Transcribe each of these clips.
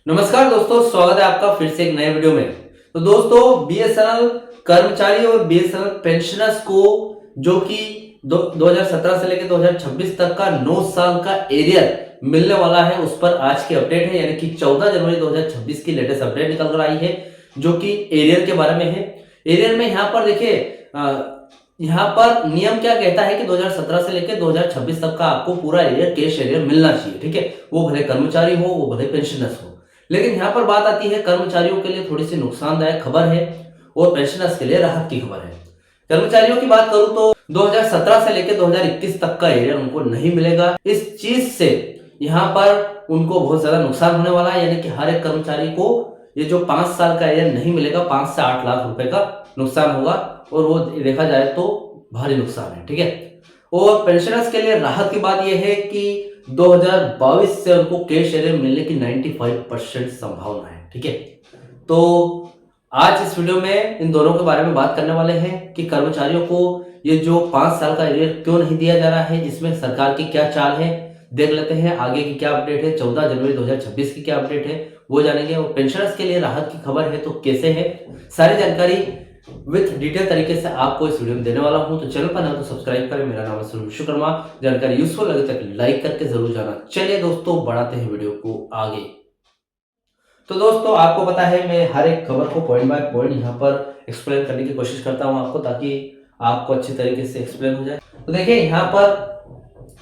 नमस्कार दोस्तों, स्वागत है आपका फिर से एक नए वीडियो में। तो दोस्तों, बीएसएनएल कर्मचारी और बीएसएनएल पेंशनर्स को जो कि 2017 से लेकर 2026 तक का 9 साल का एरियर मिलने वाला है, उस पर आज की अपडेट है। यानी कि 14 जनवरी 2026 की लेटेस्ट अपडेट निकल कर आई है, जो कि एरियर के बारे में है। एरियर में यहाँ पर देखिए, यहाँ पर नियम क्या कहता है कि 2017 से लेकर 2026 तक का आपको पूरा एरियर, कैश एरियर मिलना चाहिए। ठीक है, वो भले कर्मचारी हो, वो भले पेंशनर्स हो। लेकिन यहाँ पर बात आती है, कर्मचारियों के लिए थोड़ी सी नुकसानदायक खबर है और पेंशनर्स के लिए राहत की खबर है। कर्मचारियों की बात करूं तो 2017 से लेकर 2021 तक का एरियर उनको नहीं मिलेगा। इस चीज से यहाँ पर उनको बहुत ज्यादा नुकसान होने वाला है। यानी कि हर एक कर्मचारी को ये जो 5 साल का एरियर नहीं मिलेगा, 5 से 8 लाख रुपए का नुकसान होगा, और वो देखा जाए तो भारी नुकसान है। ठीक है, और पेंशनर्स के लिए राहत की बात यह है कि 2022 से उनको कैश एरियर मिलने की 95% संभावना है। ठीक है, तो आज इस वीडियो में इन दोनों के बारे में बात करने वाले हैं कि कर्मचारियों को ये जो 5 साल का एरियर क्यों नहीं दिया जा रहा है, इसमें सरकार की क्या चाल है, देख लेते हैं। आगे की क्या अपडेट है, 14 जनवरी 2026 की क्या अपडेट है, वो जानेंगे। और पेंशनर्स के लिए राहत की खबर है तो कैसे है, सारी जानकारी विथ डिटेल तरीके से आपको इस वीडियो में देने वाला हूं। तो चैनल पर ना तो सब्सक्राइब करें। मेरा नाम है सुनील विश्वकर्मा। जानकारी यूजफुल लगे तक लाइक करके जरूर जाना। चलिए दोस्तों, बढ़ाते हैं वीडियो को आगे। तो दोस्तों, आपको पता है मैं हर एक खबर को पॉइंट बाय पॉइंट यहाँ पर एक्सप्लेन करने की कोशिश करता हूँ आपको, ताकि आपको अच्छी तरीके से एक्सप्लेन हो जाए। तो देखिए, यहाँ पर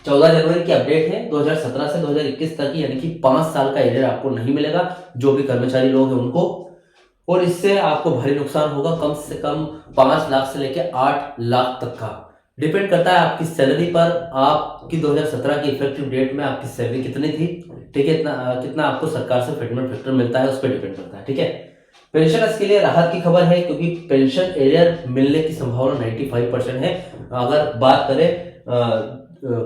14 जनवरी की अपडेट है 2017 से 2021 तक की, यानी कि 5 साल का एरियर आपको नहीं मिलेगा जो भी कर्मचारी लोग हैं उनको, और इससे आपको भारी नुकसान होगा। कम से कम 5 लाख से लेकर 8 लाख तक का डिपेंड करता है आपकी सैलरी पर। आपकी 2017 की इफेक्टिव डेट में आपकी सैलरी कितनी थी, ठीक है, कितना आपको सरकार से फिटमेंट फैक्टर मिलता है, उस पर डिपेंड करता है। ठीक है, पेंशनर्स के लिए राहत की खबर है, क्योंकि पेंशन एरियर मिलने की संभावना 95% है। अगर बात करें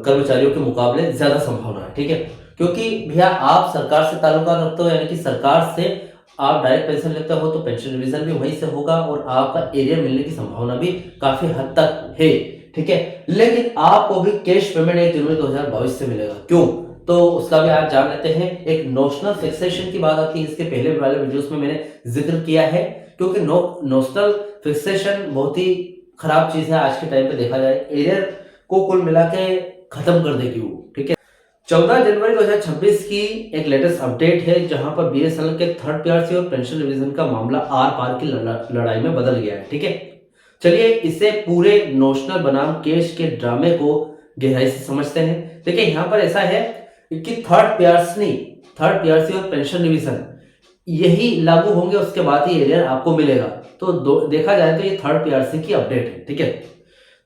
कर्मचारियों के मुकाबले ज्यादा संभावना है। ठीक है, क्योंकि भैया आप सरकार से ताल्लुकात रखते हो, यानी कि सरकार से आप डायरेक्ट पेंशन लेते हो, तो पेंशन रिवीजन भी वहीं से होगा और आपका एरियर मिलने की संभावना भी काफी हद तक है। ठीक है, लेकिन आपको भी कैश पेमेंट 1 जनवरी 2022 से मिलेगा। क्यों, तो उसका भी आप जान लेते हैं। एक नोशनल फिक्सेशन की बात आती है, इसके पहले वाले वीडियोस में मैंने जिक्र किया है, क्योंकि नोशनल फिक्सेशन बहुत ही खराब चीज है आज के टाइम पे देखा जाए। एरियर को कुल मिला के खत्म कर देगी वो। ठीक है, 14 जनवरी 2026 की एक लेटेस्ट अपडेट है, जहां पर बीएसएनएल के थर्ड पीआरसी और पेंशन रिवीजन का मामला आर पार की लड़ाई में बदल गया है। ठीक है, चलिए इसे पूरे नोशनल बनाम कैश के ड्रामे को गहराई से समझते हैं। देखिए, यहाँ पर ऐसा है कि थर्ड पीआरसी और पेंशन रिवीजन यही लागू होंगे, उसके बाद ही एरियर आपको मिलेगा। तो देखा जाए तो ये थर्ड पीआरसी की अपडेट है। ठीक है,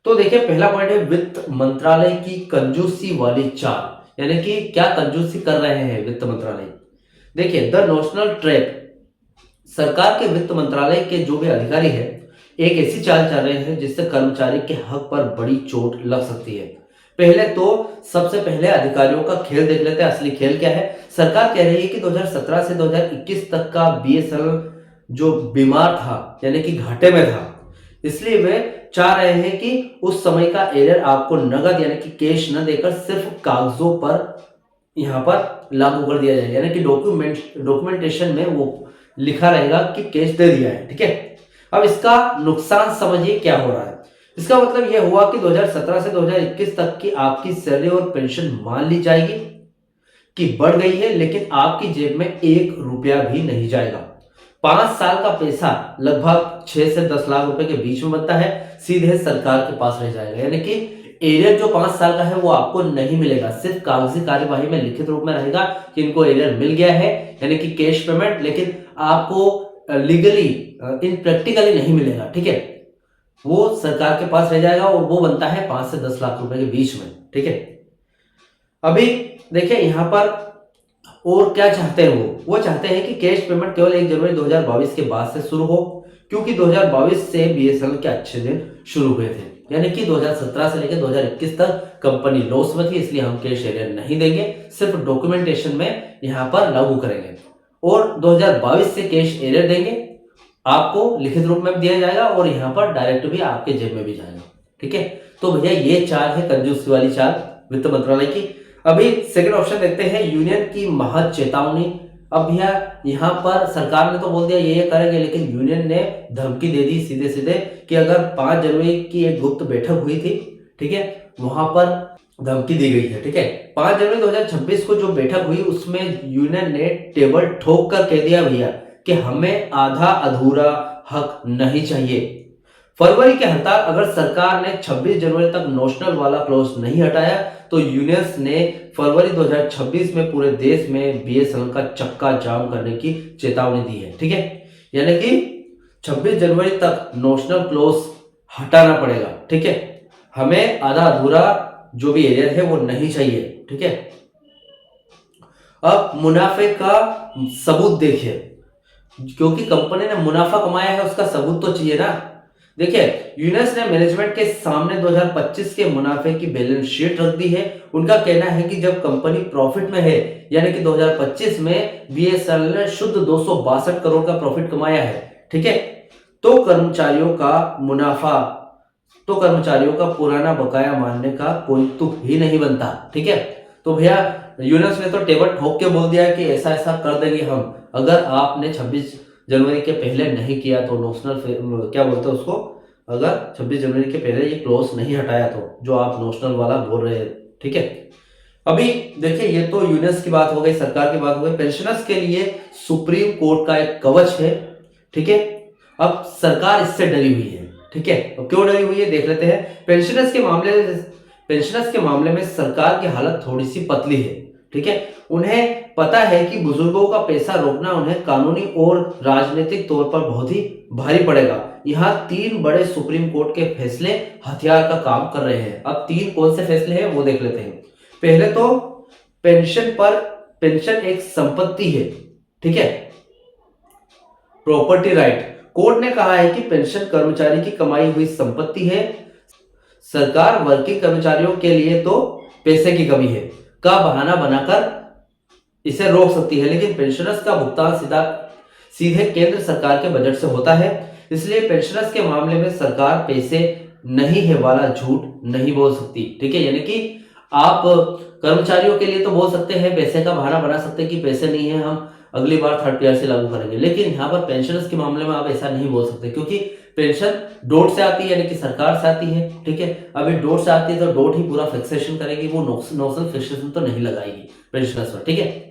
तो देखिए, पहला पॉइंट है वित्त मंत्रालय की कंजूसी वाली चाल। यानी कि क्या कंजूसी कर रहे हैं वित्त मंत्रालय। देखिए, द नेशनल ट्रैप, सरकार के वित्त मंत्रालय के जो भी अधिकारी है, एक ऐसी चाल चल रहे हैं जिससे कर्मचारी के हक पर बड़ी चोट लग सकती है। पहले तो सबसे पहले अधिकारियों का खेल देख लेते हैं। असली खेल क्या है। सरकार कह रही है कि 2017 से 2021 तक का बीएसएनएल जो बीमार था, यानी कि घाटे में था, इसलिए वे चाह रहे हैं कि उस समय का एरियर आपको नगद यानी कि कैश न देकर सिर्फ कागजों पर यहां पर लागू कर दिया जाए। यानी कि डॉक्यूमेंटेशन में वो लिखा रहेगा कि कैश दे दिया है। ठीक है, अब इसका नुकसान समझिए क्या हो रहा है। इसका मतलब यह हुआ कि 2017 से 2021 तक की आपकी सैलरी और पेंशन मान ली जाएगी कि बढ़ गई है, लेकिन आपकी जेब में 1 रुपया भी नहीं जाएगा। 5 साल का पैसा लगभग 6 से 10 लाख रुपए के बीच में बनता है, सीधे सरकार के पास रह जाएगा। यानी कि एरियर जो 5 साल का है वो आपको नहीं मिलेगा, सिर्फ कागजी कार्यवाही में लिखित रूप में रहेगा कि इनको एरियर मिल गया है, यानी कि कैश पेमेंट, लेकिन आपको लीगली इन प्रैक्टिकली नहीं मिलेगा। ठीक है, वो सरकार के पास रह जाएगा और वो बनता है 5 से 10 लाख रुपए के बीच में। ठीक है, अभी देखिए यहाँ पर और क्या चाहते हैं वो चाहते हैं कि कैश पेमेंट केवल 1 जनवरी 2022 के बाद से शुरू हो, क्योंकि 2022 से बीएसएनएल के अच्छे दिन शुरू हुए थे। यानी कि 2017 से लेकर 2021 तक कंपनी लॉस में थी, इसलिए हम कैश एरियर नहीं देंगे, सिर्फ डॉक्यूमेंटेशन में यहाँ पर लागू करेंगे। और 2022 से कैश एरियर देंगे, आपको लिखित रूप में भी दिया जाएगा और यहाँ पर डायरेक्ट भी आपके जेब में भी जाएगा। ठीक है, तो भैया ये चाल है कंजूसी वाली चाल वित्त मंत्रालय की। अभी सेकंड ऑप्शन देखते हैं, यूनियन की महज चेतावनी अब भैया यहाँ पर सरकार ने तो बोल दिया ये करेंगे, लेकिन यूनियन ने धमकी दे दी सीधे सीधे कि अगर 5 जनवरी की एक गुप्त बैठक हुई थी, ठीक है, वहां पर धमकी दी गई है, ठीक है। 5 जनवरी 2026 को जो बैठक हुई उसमें यूनियन ने टेबल ठोक कर कह दिया भैया कि हमें आधा अधूरा हक नहीं चाहिए। फरवरी की हड़ताल अगर सरकार ने 26 जनवरी तक नोशनल वाला क्लॉज नहीं हटाया तो यूनियंस ने फरवरी 2026 में पूरे देश में बीएसएनएल का चक्का जाम करने की चेतावनी दी है, ठीक है। यानी कि 26 जनवरी तक नोशनल क्लॉज हटाना पड़ेगा, ठीक है। हमें आधा अधूरा जो भी एरियर है वो नहीं चाहिए, ठीक है। अब मुनाफे का सबूत देखिए, क्योंकि कंपनी ने मुनाफा कमाया है उसका सबूत तो चाहिए ना। देखिए यूनियंस ने मैनेजमेंट के सामने 2025 के मुनाफे की बैलेंस शीट रख दी है। उनका कहना है कि जब कंपनी प्रॉफिट में है, यानी कि 2025 में बीएसएनएल ने शुद्ध 262 करोड़ का प्रॉफिट कमाया है, ठीक है, तो कर्मचारियों का पुराना बकाया मानने का कोई तुक ही नहीं बनता, ठीक है। तो भैया यूनियंस ने तो टेबल ठोक के बोल दिया कि ऐसा ऐसा कर देंगे हम, अगर आपने 26 जनवरी के पहले नहीं किया तो नोशनल क्या बोलते हैं उसको, अगर 26 जनवरी के पहले ये क्लॉज नहीं हटाया तो, जो आप नोशनल वाला बोल रहे हैं, ठीक है। अभी देखिए ये तो यूनियंस की बात हो गई, सरकार की बात हो गई। पेंशनर्स के लिए सुप्रीम कोर्ट का एक कवच है, ठीक है। अब सरकार इससे डरी हुई है, ठीक है। अब क्यों डरी हुई है देख लेते हैं। पेंशनर्स के मामले में सरकार की हालत थोड़ी सी पतली है, ठीक है। उन्हें पता है कि बुजुर्गों का पैसा रोकना उन्हें कानूनी और राजनीतिक तौर पर बहुत ही भारी पड़ेगा। यहाँ 3 बड़े सुप्रीम कोर्ट के फैसले हथियार का काम कर रहे हैं। अब 3 कौन से फैसले हैं वो देख लेते हैं। पहले तो पेंशन एक संपत्ति है, ठीक है, प्रॉपर्टी राइट। कोर्ट ने कहा है कि पेंशन कर्मचारी की कमाई हुई संपत्ति है। सरकार वर्किंग कर्मचारियों के लिए तो पैसे की कमी है का बहाना बनाकर इसे रोक सकती है, लेकिन पेंशनर्स का भुगतान सीधे केंद्र सरकार के बजट से होता है। इसलिए पेंशनर्स के मामले में सरकार पैसे नहीं है वाला झूठ नहीं बोल सकती, ठीक है। यानी कि आप कर्मचारियों के लिए तो बोल सकते हैं, पैसे का बहाना बना सकते हैं कि पैसे नहीं है, हम अगली बार 3rd पीआरसी लागू करेंगे, लेकिन यहाँ पर पेंशनर्स के मामले में आप ऐसा नहीं बोल सकते, क्योंकि पेंशन डोट से आती है, यानी कि सरकार से आती है, ठीक है। अभी डोट से आती है तो डोट ही पूरा फिक्सेशन करेगी, वो नोशनल फिक्सेशन तो नहीं लगाएगी पेंशनर्स पर, ठीक है।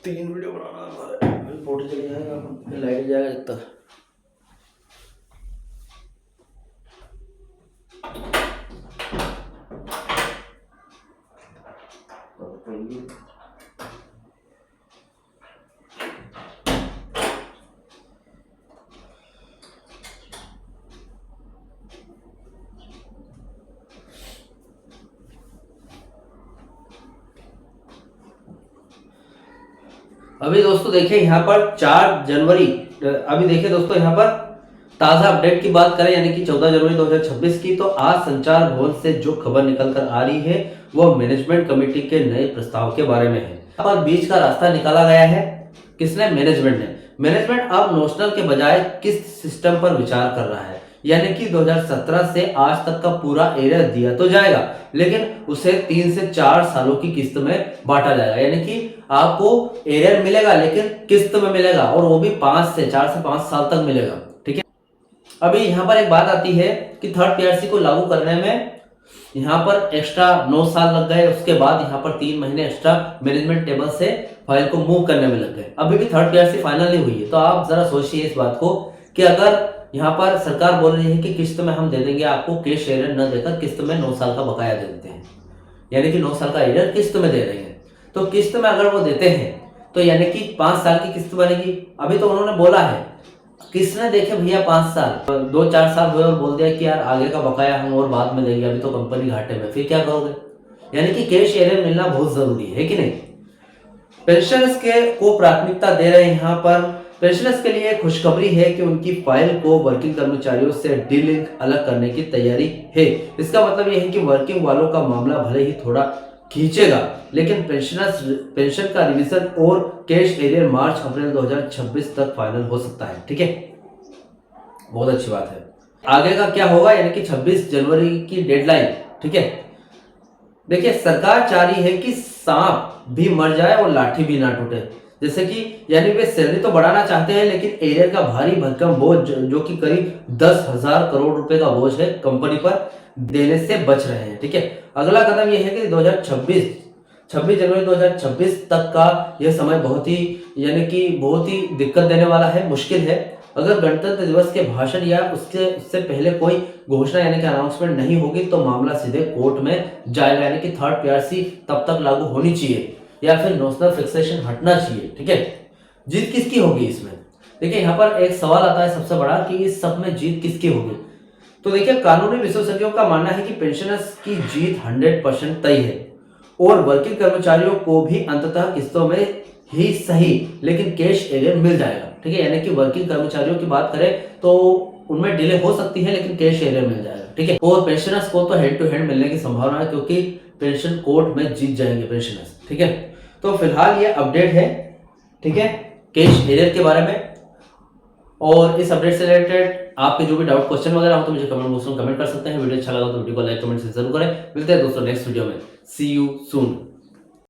तीन वीडियो बनाना है, फोटो चली जाएगा, लाइट जाएगा जब तक। अभी दोस्तों देखिए यहाँ पर 4 जनवरी, अभी देखिए दोस्तों यहाँ पर ताजा अपडेट की बात करें, यानी कि 14 जनवरी 2026 की, तो आज संचार भवन से जो खबर निकल कर आ रही है वो मैनेजमेंट कमेटी के नए प्रस्ताव के बारे में है। यहाँ पर बीच का रास्ता निकाला गया है, किसने? मैनेजमेंट ने। मैनेजमेंट अब नोशनल के बजाय किस्त सिस्टम पर विचार कर रहा है, यानी कि 2017 से आज तक का पूरा एरियर दिया तो जाएगा, लेकिन उसे 3 से 4 सालों की किस्त में बांटा जाएगा। यानी कि आपको एरियर मिलेगा लेकिन किस्त में मिलेगा, और वो भी 4 से 5 साल तक मिलेगा, ठीक है। अभी यहाँ पर एक बात आती है कि 3rd पीआरसी को लागू करने में यहाँ पर एक्स्ट्रा 9 साल लग गए, उसके बाद यहाँ पर 3 महीने एक्स्ट्रा मैनेजमेंट टेबल से फाइल को मूव करने में लग गए। अभी भी 3rd पीआरसी फाइनल नहीं हुई है, तो आप जरा सोचिए इस बात को कि अगर यहाँ पर सरकार बोल रही है कि किस्त में हम दे देंगे आपको, कैश एरियर न देकर किस्त में 9 साल का बकाया दे देते हैं, यानी कि 9 साल का एरियर किस्त में दे रहे हैं, तो किस्त में अगर वो देते हैं तो यानी कि 5 साल की किस्त बनेगी। अभी तो उन्होंने बोला है, किसने देखे भैया 5 साल, 2-4 साल हुए और बोल दिया कि यार आगे का बकाया हम और बाद में देंगे, अभी तो कंपनी घाटे में, फिर क्या करोगे? यानी कि कैश एरियर मिलना बहुत जरूरी है कि नहीं। पेंशनर्स को प्राथमिकता दे रहे हैं। यहाँ पर पेंशनर्स के लिए खुशखबरी है कि उनकी फाइल को वर्किंग कर्मचारियों से डीलिंक अलग करने की तैयारी है। इसका मतलब यह है कि वर्किंग वालों का मामला भले ही थोड़ा खींचेगा, लेकिन पेंशन का रिवीजन और कैश एरियर मार्च अप्रैल 2026 तक फाइनल हो सकता है, ठीक है। बहुत अच्छी बात है। आगे का क्या होगा, यानी कि 26 जनवरी की डेडलाइन। ठीक है, देखिए सरकार चाह रही है कि सांप भी मर जाए और लाठी भी ना टूटे। जैसे कि यानी वे सैलरी तो बढ़ाना चाहते हैं, लेकिन एरियर का भारी भरकम बोझ जो कि करीब 10,000 करोड़ रुपए का बोझ है कंपनी पर, देने से बच रहे हैं। ठीक है, अगला कदम यह है कि 26 जनवरी 2026 तक का यह समय बहुत ही, यानी कि बहुत ही दिक्कत देने वाला है, मुश्किल है। अगर गणतंत्र दिवस के भाषण या उससे पहले कोई घोषणा यानी कि अनाउंसमेंट नहीं होगी तो मामला सीधे कोर्ट में जाएगा, यानी कि थर्ड पीआरसी तब तक लागू होनी चाहिए या फिर नेशनल फिक्सेशन हटना चाहिए। ठीक है, जीत किसकी होगी इसमें? देखिए यहाँ पर एक सवाल आता है सबसे बड़ा कि इस सब में जीत किसकी होगी। तो देखिए कानूनी विशेषज्ञों का मानना है कि पेंशनर्स की जीत 100% तय है और वर्किंग कर्मचारियों को भी अंततः किस्तों में ही सही लेकिन कैश एरियर मिल जाएगा। ठीक है, यानी कि वर्किंग कर्मचारियों की बात करें तो उनमें डिले हो सकती है लेकिन कैश एरियर मिल जाएगा। ठीक है, और पेंशनर्स को तो हेड टू हेड मिलने की संभावना है क्योंकि पेंशन कोर्ट में जीत जाएंगे पेंशनर्स। ठीक है, तो फिलहाल ये अपडेट है, ठीक है, कैश एरियर के बारे में। और इस अपडेट से रिलेटेड आपके जो भी डाउट क्वेश्चन वगैरह हो तो मुझे कमेंट बॉक्स में कमेंट कर सकते हैं। वीडियो अच्छा लगा तो वीडियो को लाइक कमेंट से जरूर करें। मिलते हैं दोस्तों नेक्स्ट वीडियो में। सी यू सून।